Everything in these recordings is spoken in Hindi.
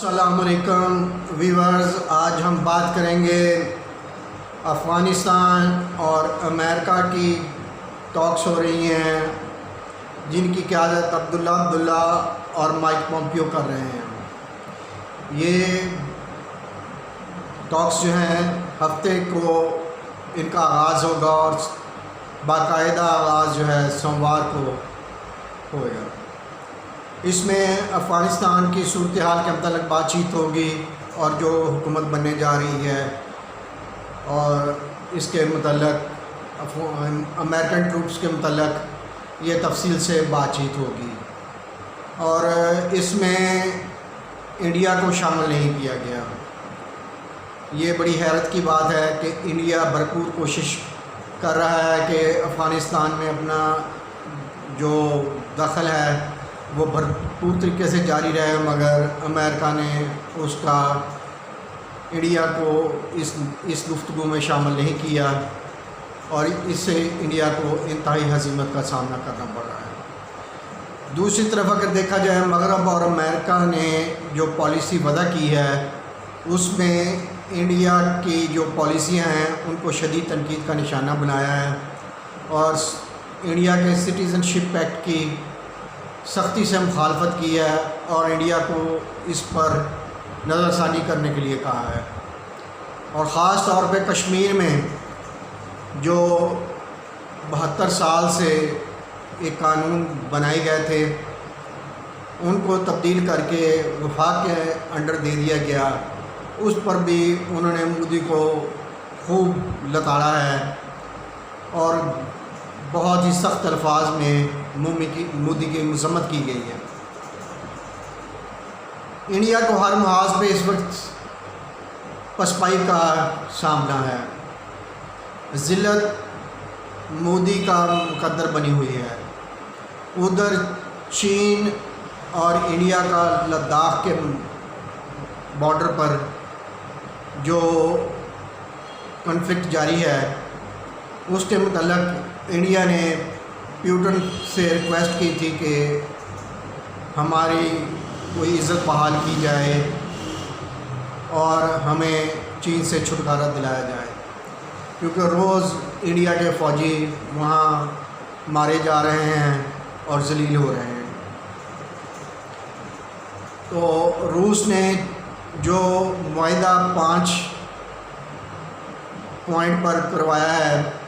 अस्सलामुअलैकुम व्यूअर्स, आज हम बात करेंगे अफ़गानिस्तान और अमेरिका की टॉक्स हो रही हैं जिनकी क़यादत अब्दुल्ला और माइक पॉम्पियो कर रहे हैं। ये टॉक्स जो हैं हफ्ते को इनका आगाज़ होगा और बाकायदा आगाज़ जो है सोमवार को होगा। इसमें अफ़गानिस्तान की सूरत हाल के मतलब बातचीत होगी और जो हुकूमत बनने जा रही है और इसके मतलब अमेरिकन ट्रूप्स के मतलब ये तफसील से बातचीत होगी। और इसमें इंडिया को शामिल नहीं किया गया। ये बड़ी हैरत की बात है कि इंडिया भरपूर कोशिश कर रहा है कि अफ़गानिस्तान में अपना जो दखल है वो भरपूर तरीके से जारी रहे, मगर अमेरिका ने उसका इंडिया को इस गुफ्तगू में शामिल नहीं किया और इससे इंडिया को इंतहाई हज़ीमत का सामना करना पड़ रहा है। दूसरी तरफ अगर देखा जाए मगरब और अमेरिका ने जो पॉलिसी वज़ा की है उसमें इंडिया की जो पॉलिसियाँ हैं उनको शदीद तनकीद का निशाना बनाया है और इंडिया के सिटीज़नशिप एक्ट की सख्ती से मुखालफत की है और इंडिया को इस पर नज़रसानी करने के लिए कहा है। और ख़ास तौर पे कश्मीर में जो 72 साल से एक कानून बनाए गए थे उनको तब्दील करके वफाक के अंडर दे दिया गया, उस पर भी उन्होंने मोदी को खूब लताड़ा है और बहुत ही सख्त अल्फाज में मोदी की मज़म्मत की गई है। इंडिया को हर महाज पे इस वक्त पसपाई का सामना है। ज़िल्लत मोदी का मुकद्दर बनी हुई है। उधर चीन और इंडिया का लद्दाख के बॉर्डर पर जो कॉन्फ्लिक्ट जारी है उसके मतलब इंडिया ने प्यूटन से रिक्वेस्ट की थी कि हमारी कोई इज़्ज़त बहाल की जाए और हमें चीन से छुटकारा दिलाया जाए, क्योंकि रोज़ इंडिया के फ़ौजी वहाँ मारे जा रहे हैं और ज़लील हो रहे हैं। तो रूस ने जो मुआहिदा 5 पॉइंट पर करवाया है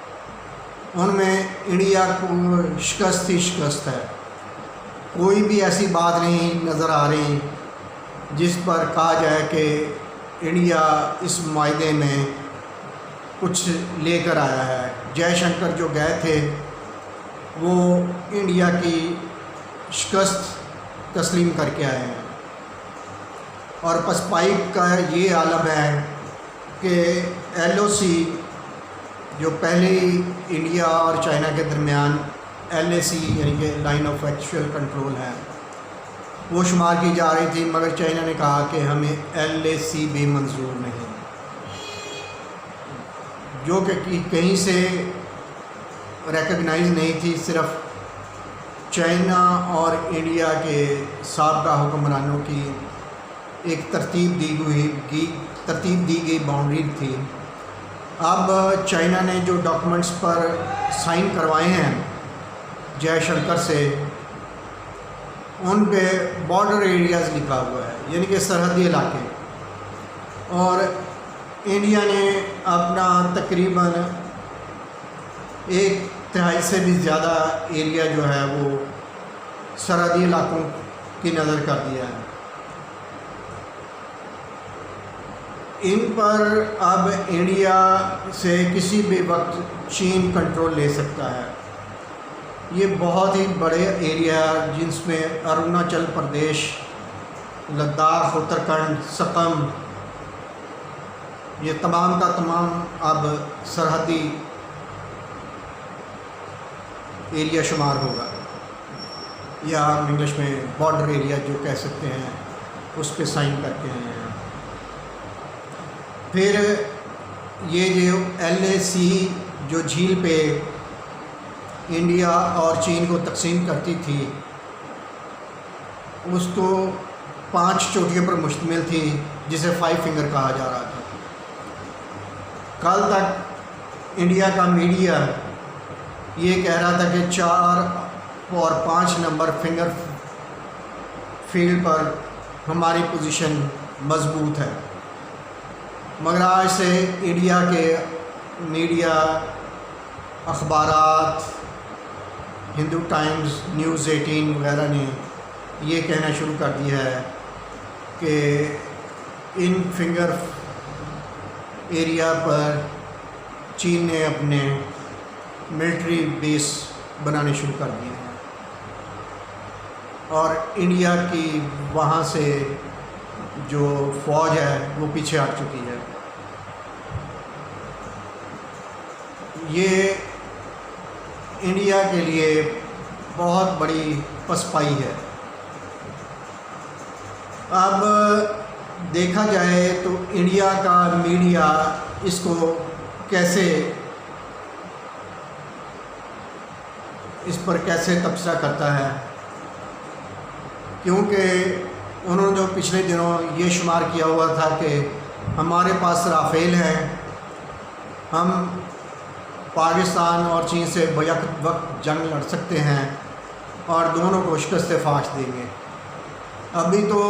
उनमें इंडिया को शिकस्त ही शिकस्त है। कोई भी ऐसी बात नहीं नज़र आ रही जिस पर कहा जाए कि इंडिया इस मुआहिदे में कुछ लेकर आया है। जयशंकर जो गए थे वो इंडिया की शिकस्त तस्लीम करके आए हैं और पसपाई का ये आलम है कि LOC जो पहले इंडिया और चाइना के दरमियान LAC यानी कि लाइन ऑफ एक्चुअल कंट्रोल है वो शुमार की जा रही थी, मगर चाइना ने कहा कि हमें LAC भी मंजूर नहीं, जो कि कहीं से रिकग्नाइज नहीं थी। सिर्फ चाइना और इंडिया के साबका हुक्मरानों की एक तरतीब दी गई बाउंड्री थी। अब चाइना ने जो डॉक्यूमेंट्स पर साइन करवाए हैं जयशंकर से उन पे बॉर्डर एरियाज़ लिखा हुआ है, यानी कि सरहदी इलाके, और इंडिया ने अपना तकरीबन 1/3 से भी ज़्यादा एरिया जो है वो सरहदी इलाकों की नज़र कर दिया है। इन पर अब इंडिया से किसी भी वक्त चीन कंट्रोल ले सकता है। ये बहुत ही बड़े एरिया जिसमें अरुणाचल प्रदेश, लद्दाख, उत्तराखंड, सिक्किम, ये तमाम का तमाम अब सरहदी एरिया शुमार होगा, या हम इंग्लिश में बॉर्डर एरिया जो कह सकते हैं, उस पे साइन करके हैं। फिर ये जो LAC जो झील पे इंडिया और चीन को तकसीम करती थी उसको 5 चोटियों पर मुश्तमिल थी, जिसे 5 फिंगर कहा जा रहा था। कल तक इंडिया का मीडिया ये कह रहा था कि 4 और 5 नंबर फिंगर फील्ड पर हमारी पोजीशन मजबूत है, मगर आज से इंडिया के मीडिया, अखबारात, हिंदू टाइम्स, न्यूज़ 18 वगैरह ने ये कहना शुरू कर दिया है कि इन फिंगर एरिया पर चीन ने अपने मिलिट्री बेस बनाने शुरू कर दिए हैं और इंडिया की वहाँ से जो फ़ौज है वो पीछे हट चुकी है। ये इंडिया के लिए बहुत बड़ी पसपाई है। अब देखा जाए तो इंडिया का मीडिया इसको कैसे, इस पर कैसे तबसरा करता है, क्योंकि उन्होंने जो पिछले दिनों ये शुमार किया हुआ था कि हमारे पास राफेल है, हम पाकिस्तान और चीन से बैक वक्त जंग लड़ सकते हैं और दोनों को शिकस्त फाश देंगे। अभी तो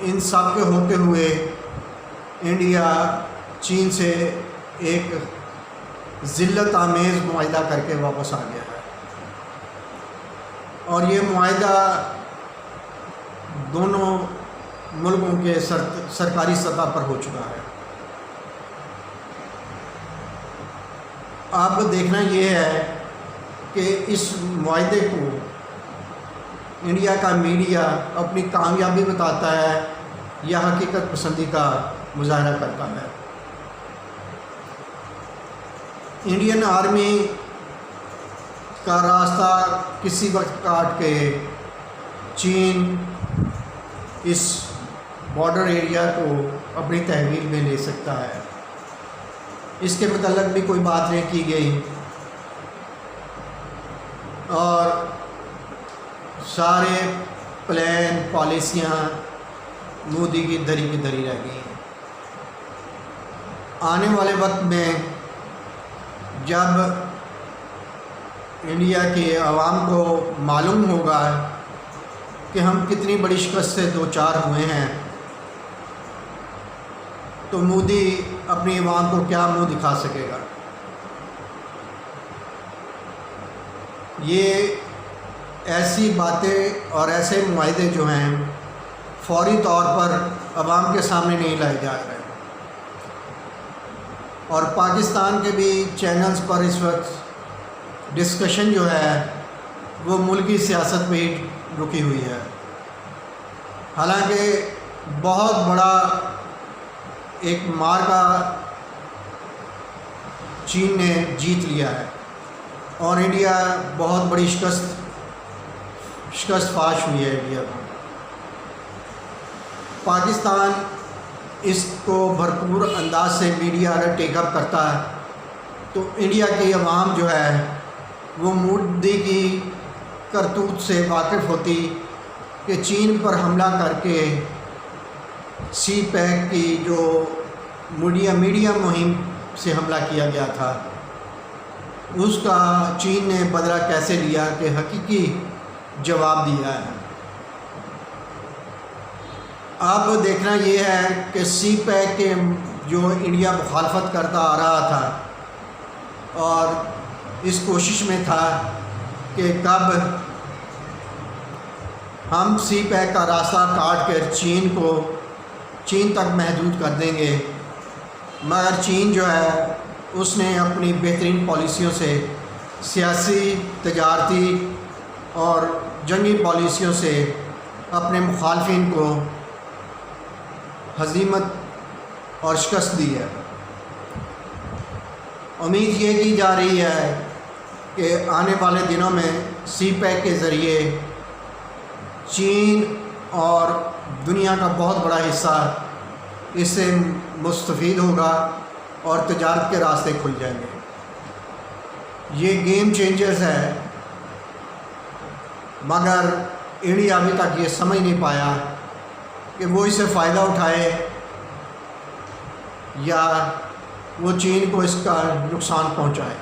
इन सब के होते हुए इंडिया चीन से एक ज़िल्लत आमेज़ मुआहिदा करके वापस आ गया है और ये मुआहिदा दोनों मुल्कों के सरकारी सतह पर हो चुका है। अब देखना ये है कि इस मुआहिदे को इंडिया का मीडिया अपनी कामयाबी बताता है या हकीकत पसंदी का मुजाहरा करता है। इंडियन आर्मी का रास्ता किसी वक्त काट के चीन इस बॉर्डर एरिया को अपनी तहवील में ले सकता है। इसके मतलब भी कोई बात नहीं की गई और सारे प्लान पॉलिसियाँ मोदी की धरी की धरी रह गई हैं। आने वाले वक्त में जब इंडिया के अवाम को मालूम होगा कि हम कितनी बड़ी शिकस्त से दो चार हुए हैं, तो मोदी अपनी अवाम को क्या मुंह दिखा सकेगा। ये ऐसी बातें और ऐसे मुआहिदे जो हैं फौरी तौर पर अवाम के सामने नहीं लाए जा रहे और पाकिस्तान के भी चैनल्स पर इस वक्त डिस्कशन जो है वो मुल्की सियासत में ही रुकी हुई है। हालांकि बहुत बड़ा एक मार्का चीन ने जीत लिया है और इंडिया बहुत बड़ी शिकस्त फाश हुई है इंडिया को। पाकिस्तान इसको भरपूर अंदाज से मीडिया अगर टेकअप करता है तो इंडिया की अवाम जो है वो मोदी की करतूत से वाकिफ़ होती कि चीन पर हमला करके सी पैक की जो मीडिया मुहिम से हमला किया गया था उसका चीन ने बदला कैसे लिया कि हकीकी जवाब दिया है। अब देखना ये है कि सी पैक के जो इंडिया मुखालफत करता आ रहा था और इस कोशिश में था कि कब हम सी पैक का रास्ता काट कर चीन तक महदूद कर देंगे, मगर चीन जो है उसने अपनी बेहतरीन पॉलिसियों से, सियासी, तजारती और जंगी पॉलिसियों से अपने मुखालफिन को हज़ीमत और शिकस्त दी है। उम्मीद ये की जा रही है कि आने वाले दिनों में सी पैक के ज़रिए चीन और दुनिया का बहुत बड़ा हिस्सा इससे मुस्तफ़ीद होगा और तजारत के रास्ते खुल जाएंगे। ये गेम चेंजर्स है, मगर इंडिया अभी तक ये समझ नहीं पाया कि वो इससे फ़ायदा उठाए या वो चीन को इसका नुकसान पहुंचाए।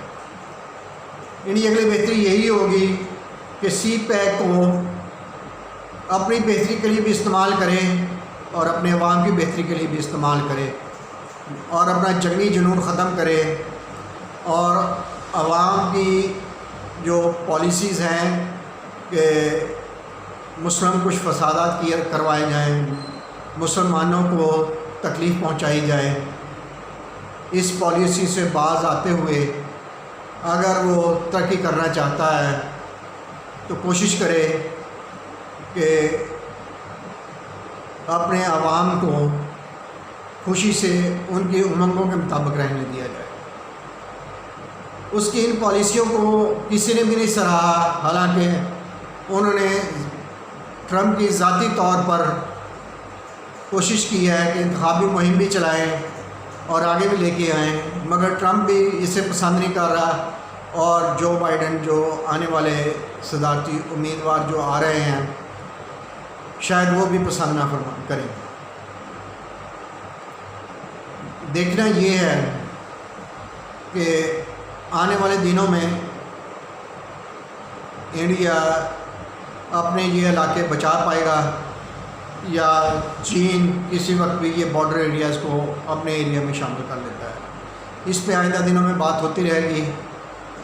इंडिया के लिए बेहतरी यही होगी कि सी पैक को अपनी बेहतरी के लिए भी इस्तेमाल करे और अपने अवाम की बेहतरी के लिए भी इस्तेमाल करे और अपना जंगी जुनून ख़त्म करे और अवाम की जो पॉलिसीज़ हैं कि मुस्लिम कुछ फसादात करवाए जाएं, मुसलमानों को तकलीफ़ पहुंचाई जाए, इस पॉलिसी से बाज आते हुए अगर वो तरक्की करना चाहता है तो कोशिश करे कि अपने अवाम को खुशी से उनकी उमंगों के मुताबिक रहने दिया जाए। उसकी इन पॉलिसियों को किसी ने भी नहीं सराहा, हालांकि उन्होंने ट्रंप की ज़ाती तौर पर कोशिश की है कि इंतखाबी मुहिम भी चलाएं और आगे भी लेके आएँ, मगर ट्रंप भी इसे पसंद नहीं कर रहा और जो बाइडेन जो आने वाले सदारती उम्मीदवार जो आ रहे हैं शायद वो भी पसंद ना करें। देखना ये है कि आने वाले दिनों में इंडिया अपने ये इलाके बचा पाएगा या चीन किसी वक्त भी ये बॉर्डर एरियाज़ को अपने एरिया में शामिल कर लेता है। इस पे आइंदा दिनों में बात होती रहेगी।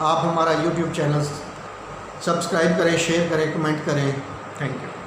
आप हमारा YouTube चैनल सब्सक्राइब करें, शेयर करें, कमेंट करें। Thank you.